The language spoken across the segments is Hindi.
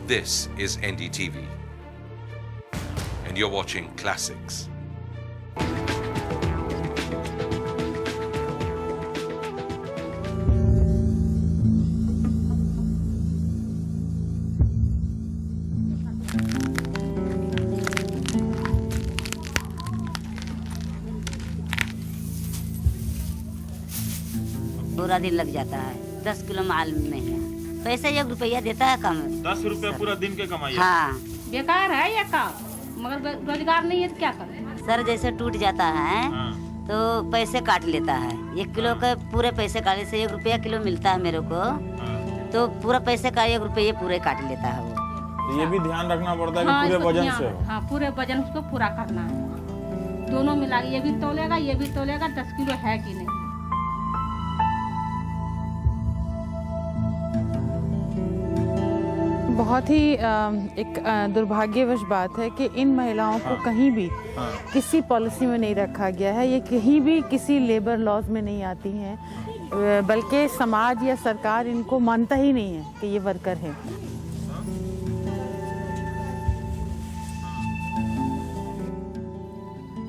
This is NDTV, and you're watching Classics. पूरा दिन लग जाता है। 10 किलो माल में है, पैसे 1 रुपया देता है कम। 10 रुपया पूरा दिन के कमाई है। हाँ, बेकार है ये काम, मगर रोजगार नहीं है तो क्या करें। सर जैसे टूट जाता है तो पैसे काट लेता है। 1 किलो के पूरे पैसे काटे से 1 रुपया किलो मिलता है मेरे को, तो पूरा पैसे का 1 रुपये पूरे काट लेता है वो। तो ये भी ध्यान रखना पड़ता है कि पूरे वजन से हो। हाँ, पूरे वजन उसको पूरा करना है। दोनों मिला ये भी तोलेगा, ये भी तोलेगा, 10 किलो है कि नहीं। बहुत ही एक दुर्भाग्यवश बात है कि इन महिलाओं को कहीं भी किसी पॉलिसी में नहीं रखा गया है। ये कहीं भी किसी लेबर लॉज में नहीं आती हैं, बल्कि समाज या सरकार इनको मानता ही नहीं है कि ये वर्कर है।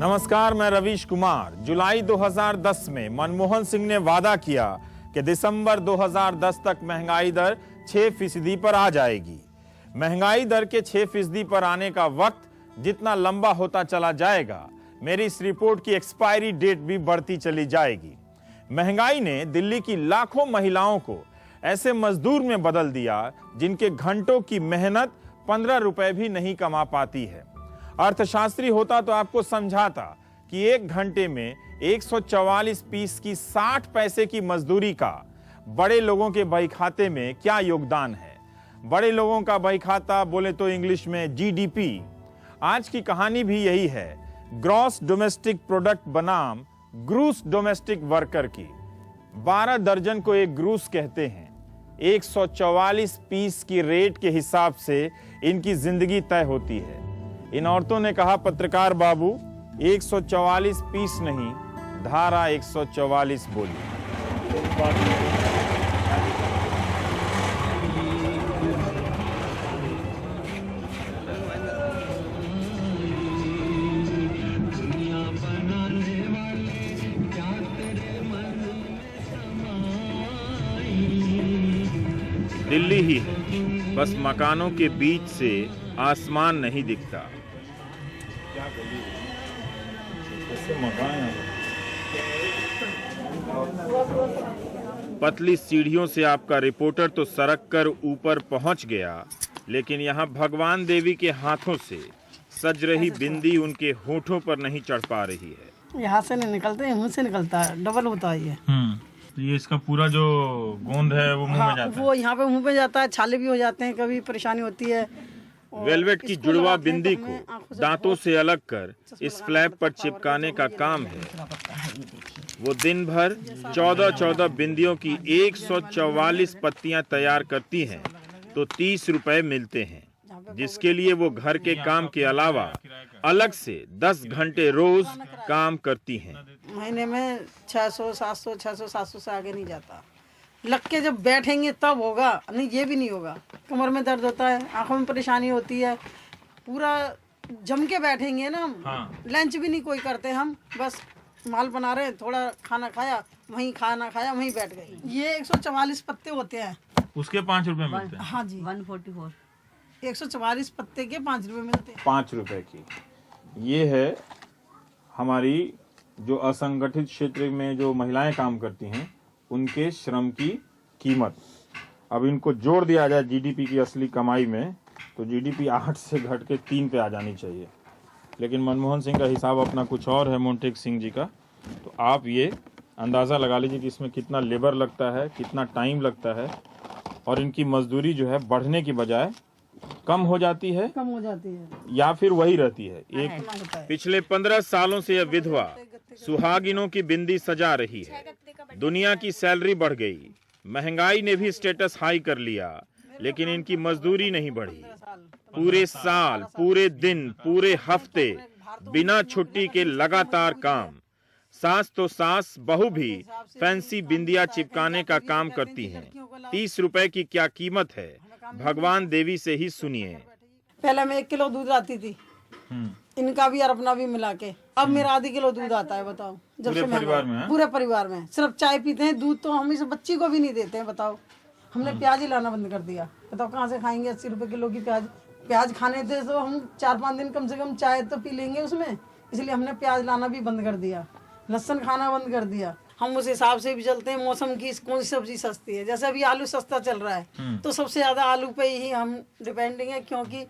नमस्कार, मैं रवीश कुमार। जुलाई 2010 में मनमोहन सिंह ने वादा किया कि दिसंबर 2010 तक महंगाई दर 6% पर आ जाएगी। महंगाई दर के 6% पर आने का वक्त जितना लंबा होता चला जाएगा, मेरी इस रिपोर्ट की एक्सपायरी डेट भी बढ़ती चली जाएगी। महंगाई ने दिल्ली की लाखों महिलाओं को ऐसे मजदूर में बदल दिया जिनके घंटों की मेहनत 15 रुपए भी नहीं कमा पाती है। अर्थशास्त्री होता तो आपको समझाता कि 1 घंटे में 144 पीस की 60 पैसे की मजदूरी का बड़े लोगों के बही खाते में क्या योगदान है। बड़े लोगों का बही खाता बोले तो इंग्लिश में जीडीपी। आज की कहानी भी यही है, ग्रॉस डोमेस्टिक प्रोडक्ट बनाम ग्रूस डोमेस्टिक वर्कर की। 12 दर्जन को एक ग्रूस कहते हैं। 144 पीस की रेट के हिसाब से इनकी जिंदगी तय होती है। इन औरतों ने कहा, पत्रकार बाबू 144 पीस नहीं, धारा 144 बोली। दिल्ली ही है, बस मकानों के बीच से आसमान नहीं दिखता। क्या मकान है? पतली सीढ़ियों से आपका रिपोर्टर तो सरक कर ऊपर पहुंच गया, लेकिन यहाँ भगवान देवी के हाथों से सज रही बिंदी उनके होठों पर नहीं चढ़ पा रही है। यहाँ से नहीं निकलते, मुंह से निकलता है, डबल होता है ये। तो ये इसका पूरा जो गोंद है वो मुंह में जाता है। वो यहाँ पे मुंह पे जाता है, छाले भी हो जाते हैं, कभी परेशानी होती है। वेलवेट की जुड़वा बिंदी को दांतों से अलग कर इस फ्लैप पर चिपकाने का काम है। वो दिन भर 14-14 बिंदियों की 144 पत्तियां तैयार करती हैं तो 30 रुपए मिलते हैं, जिसके लिए वो घर के काम के अलावा अलग से 10 घंटे रोज काम करती हैं। महीने में 600-700 से आगे नहीं जाता। लग के जब बैठेंगे तब होगा, नहीं ये भी नहीं होगा। कमर में दर्द होता है, आंखों में परेशानी होती है। पूरा जम के बैठेंगे ना हम। लंच भी नहीं कोई करते, हम बस माल बना रहे, थोड़ा खाना खाया, वहीं खाना खाया, वहीं बैठ गए। ये 144 पत्ते होते हैं, उसके 5 रुपए मिलते हैं। हाँ जी, 144 144 पत्ते के 5 रुपए मिलते हैं। 5 रुपए की। ये है हमारी जो असंगठित क्षेत्र में जो महिलाएं काम करती हैं उनके श्रम की कीमत। अब इनको जोड़ दिया जाए जीडीपी की असली कमाई में तो जीडीपी 8 से घट के 3 पे आ जानी चाहिए। लेकिन मनमोहन सिंह का हिसाब अपना कुछ और है, मोन्टेक सिंह जी का। तो आप ये अंदाज़ा लगा लीजिए कि इसमें कितना लेबर लगता है, कितना टाइम लगता है, और इनकी मजदूरी जो है बढ़ने की बजाय कम हो जाती है या फिर वही रहती है। एक पिछले 15 सालों से यह विधवा सुहागिनों की बिंदी सजा रही है। दुनिया की सैलरी बढ़ गई, महंगाई ने भी स्टेटस हाई कर लिया, लेकिन इनकी मजदूरी नहीं बढ़ी। पूरे साल, पूरे दिन, पूरे हफ्ते बिना छुट्टी के लगातार काम। सास तो सास, बहू भी फैंसी बिंदिया चिपकाने का काम करती हैं। 30 रुपए की क्या कीमत है, भगवान देवी से ही सुनिए। पहले मैं 1 किलो दूध आती थी, इनका भी और अपना भी मिला के, अब मेरा आधी किलो दूध आता है। बताओ, जब से परिवार में पूरे परिवार में सिर्फ चाय पीते हैं, दूध तो हम इस बच्ची को भी नहीं देते हैं। बताओ, हमने प्याज ही लाना बंद कर दिया। बताओ कहाँ से खाएंगे 80 रुपए किलो की प्याज खाने थे तो हम 4-5 दिन कम से कम चाय तो पी लेंगे उसमें, इसलिए हमने प्याज लाना भी बंद कर दिया, लहसुन खाना बंद कर दिया। हम उस हिसाब से भी चलते हैं, मौसम की कौन सी सब्जी सस्ती है। जैसे अभी आलू सस्ता चल रहा है तो सबसे ज्यादा आलू पे ही हम डिपेंडिंग है, क्योंकि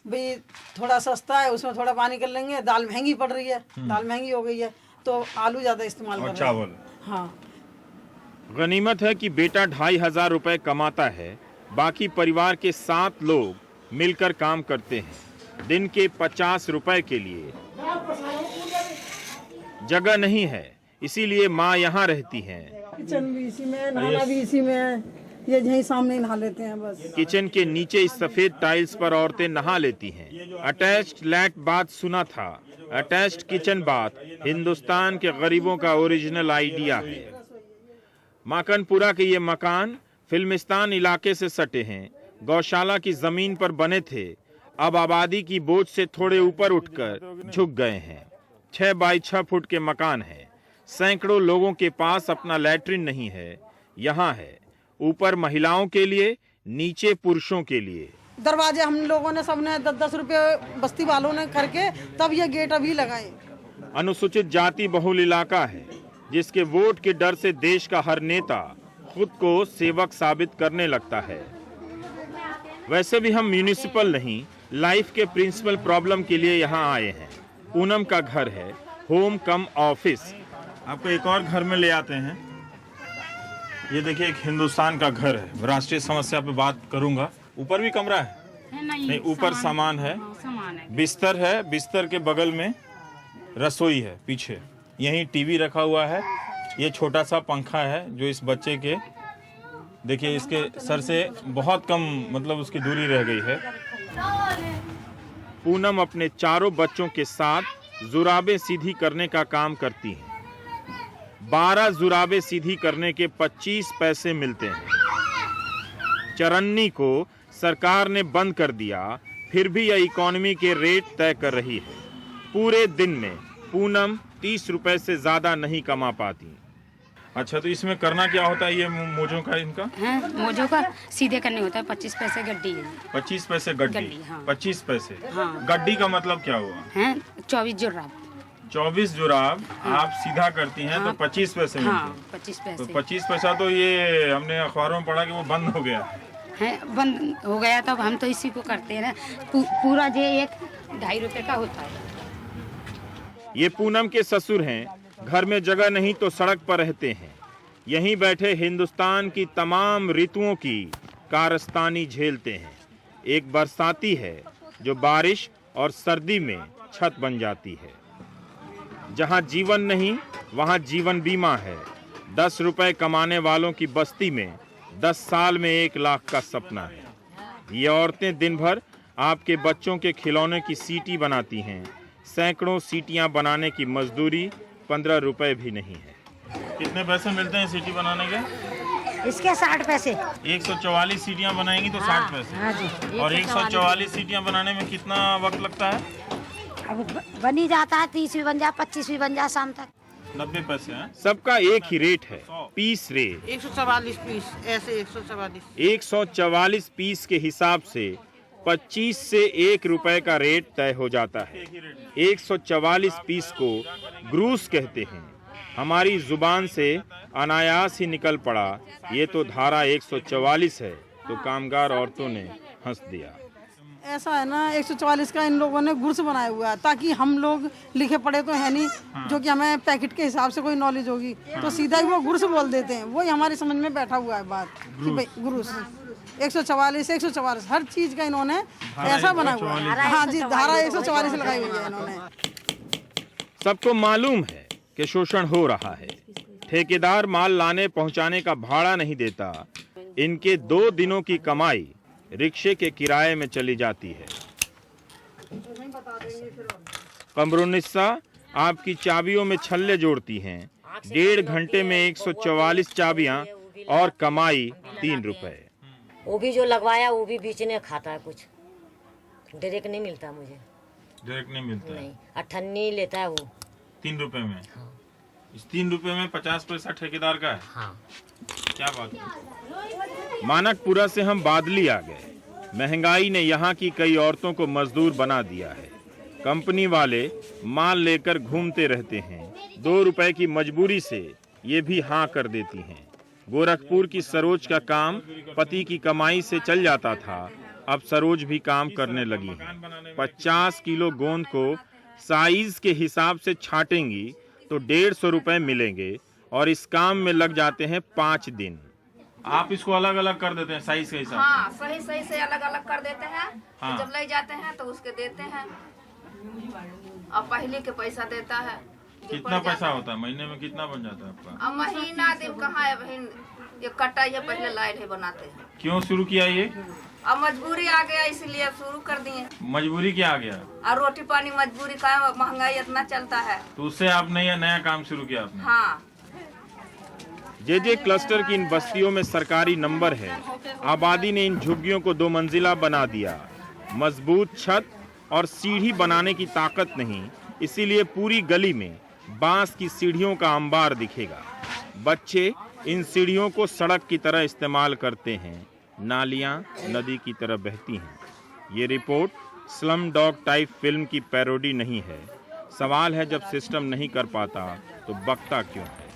भाई थोड़ा सस्ता है, उसमें थोड़ा पानी कर लेंगे। दाल महंगी पड़ रही है, दाल महंगी हो गई है तो आलू ज्यादा इस्तेमाल कर रहे हैं। चावल। हाँ, गनीमत है कि बेटा 2500 रुपए कमाता है, बाकी परिवार के 7 लोग मिलकर काम करते हैं। दिन के 50 रुपए के लिए जगह नहीं है, इसीलिए माँ यहाँ रहती हैं। किचन भी इसी में है, नहाना भी इसी में है, ये यहीं सामने नहा लेते हैं बस। किचन के नीचे इस सफेद टाइल्स पर औरतें नहा लेती हैं। अटैच्ड लैट बाथ सुना था, अटैच्ड किचन बाथ हिंदुस्तान के गरीबों का ओरिजिनल आइडिया है। माकनपुरा के ये मकान फिल्मिस्तान इलाके से सटे हैं, गौशाला की जमीन पर बने थे, अब आबादी की बोझ से थोड़े ऊपर उठकर झुक गए हैं। 6 बाई 6 फुट के मकान हैं। सैकड़ों लोगों के पास अपना लैट्रिन नहीं है, यहाँ है। ऊपर महिलाओं के लिए, नीचे पुरुषों के लिए। दरवाजे हम लोगों ने सबने 10-10 रुपए बस्ती वालों ने करके तब ये गेट अभी लगाए। अनुसूचित जाति बहुल इलाका है, जिसके वोट के डर से देश का हर नेता खुद को सेवक साबित करने लगता है। वैसे भी हम म्यूनिसिपल नहीं, लाइफ के प्रिंसिपल प्रॉब्लम के लिए यहाँ आए हैं। पूनम का घर है, होम कम ऑफिस। आपको एक और घर में ले आते हैं। ये देखिए, एक हिंदुस्तान का घर है। राष्ट्रीय समस्या पे बात करूंगा। ऊपर भी कमरा है? नहीं, ऊपर सामान है, बिस्तर है, बिस्तर के बगल में रसोई है, पीछे यहीं टीवी रखा हुआ है। ये छोटा सा पंखा है जो इस बच्चे के, देखिए इसके सर से बहुत कम, मतलब उसकी दूरी रह गई है। पूनम अपने 4 बच्चों के साथ जुराबे सीधी करने का काम करती हैं। 12 जुराबे सीधी करने के 25 पैसे मिलते हैं। चरन्नी को सरकार ने बंद कर दिया, फिर भी यह इकोनॉमी के रेट तय कर रही है। पूरे दिन में पूनम 30 रुपए से ज्यादा नहीं कमा पाती। अच्छा, तो इसमें करना क्या होता है? ये मोजों का, इनका मोजों का सीधे करने होता है। 25 पैसे गड्डी है। 25 पैसे गड्डी। हाँ। 25 पैसे। हाँ। गड्डी का मतलब क्या हुआ? 24 जुराब। 24 जुराब। हाँ। आप सीधा करती हैं। हाँ। तो 25 पैसे मिलते हैं। 25 पैसे। तो 25 पैसा तो ये हमने अखबारों में पढ़ा कि वो बंद हो गया है। बंद हो गया तो हम तो इसी को करते हैं ना। पूरा जो 1-2.5 रुपए का होता है। ये पूनम के ससुर हैं। घर में जगह नहीं तो सड़क पर रहते हैं। यहीं बैठे हिंदुस्तान की तमाम ऋतुओं की कारस्तानी झेलते हैं। एक बरसाती है जो बारिश और सर्दी में छत बन जाती है। जहां जीवन नहीं वहां जीवन बीमा है। 10 रुपए कमाने वालों की बस्ती में 10 साल में 1 लाख का सपना है। ये औरतें दिन भर आपके बच्चों के खिलौने की सीटी बनाती हैं। सैकड़ों सीटियां बनाने की मजदूरी 15 रुपए भी नहीं है। कितने पैसे मिलते हैं सीटी बनाने के? इसके 60 पैसे। 144 सीटियां बनाएंगी तो 60 पैसे। हाँ जी। और 144 सीटियां बनाने में कितना वक्त लगता है? अब बनी जाता है, 30 भी बन जाए, 25 भी बन जाए शाम तक। 90 पैसे हैं। सबका एक ही रेट है, पीस रेट। 144 पीस, ऐसे 144। 144 पीस के हिसाब से 25 से 1 रुपए का रेट तय हो जाता है। 144 पीस को ग्रूस कहते हैं। हमारी जुबान से अनायास ही निकल पड़ा, ये तो धारा 144 है, तो कामगार औरतों ने हंस दिया। ऐसा है ना, 144 का इन लोगों ने गुर्स बनाया हुआ है ताकि हम लोग लिखे पढ़े तो है नहीं। हाँ। जो कि हमें पैकेट के हिसाब से कोई नॉलेज होगी। हाँ। तो सीधा ही वो गुर्स बोल देते हैं। वही हमारी समझ में बैठा हुआ है बात कि भाई गुर्स 144 हर चीज का इन्होंने ऐसा बना हुआ है। हाँ जी, धारा 144 लगाई हुई है इन्होंने। सबको मालूम है कि शोषण हो रहा है। ठेकेदार माल लाने पहुंचाने का भाड़ा नहीं देता। इनके 2 दिनों की कमाई रिक्शे के किराए में चली जाती है। कमरुन्निसा आपकी चाबियों में छल्ले जोड़ती हैं। 1.5 घंटे में 144 चाबियां और कमाई 3 रुपए। वो भी जो लगवाया वो भी बेचने खाता है, कुछ डायरेक्ट नहीं मिलता मुझे। डायरेक्ट नहीं मिलता नहीं, 98 लेता है वो 3 रुपए में। हाँ। इस 3 रुपए में 50 पैसा ठेकेदार का है। हाँ। क्या बात है। मानकपुरा से हम बादली आ गए। महंगाई ने यहाँ की कई औरतों को मजदूर बना दिया है। कंपनी वाले माल लेकर घूमते रहते हैं, 2 रुपए की मजबूरी से ये भी हाँ कर देती हैं। गोरखपुर की सरोज का काम पति की कमाई से चल जाता था, अब सरोज भी काम करने लगी हैं। 50 किलो गोंद को साइज के हिसाब से छाटेंगी तो 150 रुपए मिलेंगे और इस काम में लग जाते हैं 5 दिन। आप इसको अलग अलग कर देते हैं साइज के हिसाब से? हाँ, सही से अलग अलग कर देते हैं। हाँ। जब ले जाते हैं तो उसके देते हैं और पहले के पैसा देता है। कितना पैसा होता है महीने में, कितना बन जाता है आपका? अब महीना दिन कहाँ है बहन, ये कटा ये पहले लाइट है बनाते हैं। क्यों शुरू किया ये? अब मजबूरी आ गया इसलिए अब शुरू कर दिए। मजबूरी क्या आ गया? और रोटी पानी मजबूरी का, महंगाई इतना चलता है तो उससे आपने ये नया काम शुरू किया आपने? हाँ। जे क्लस्टर की इन बस्तियों में सरकारी नंबर है। आबादी ने इन झुग्गियों को 2 मंजिला बना दिया। मजबूत छत और सीढ़ी बनाने की ताकत नहीं, इसीलिए पूरी गली में बांस की सीढ़ियों का अंबार दिखेगा। बच्चे इन सीढ़ियों को सड़क की तरह इस्तेमाल करते हैं। नालियां नदी की तरह बहती हैं। ये report slum dog type film की पैरोडी नहीं है। सवाल है, जब सिस्टम नहीं कर पाता तो बकता क्यों है?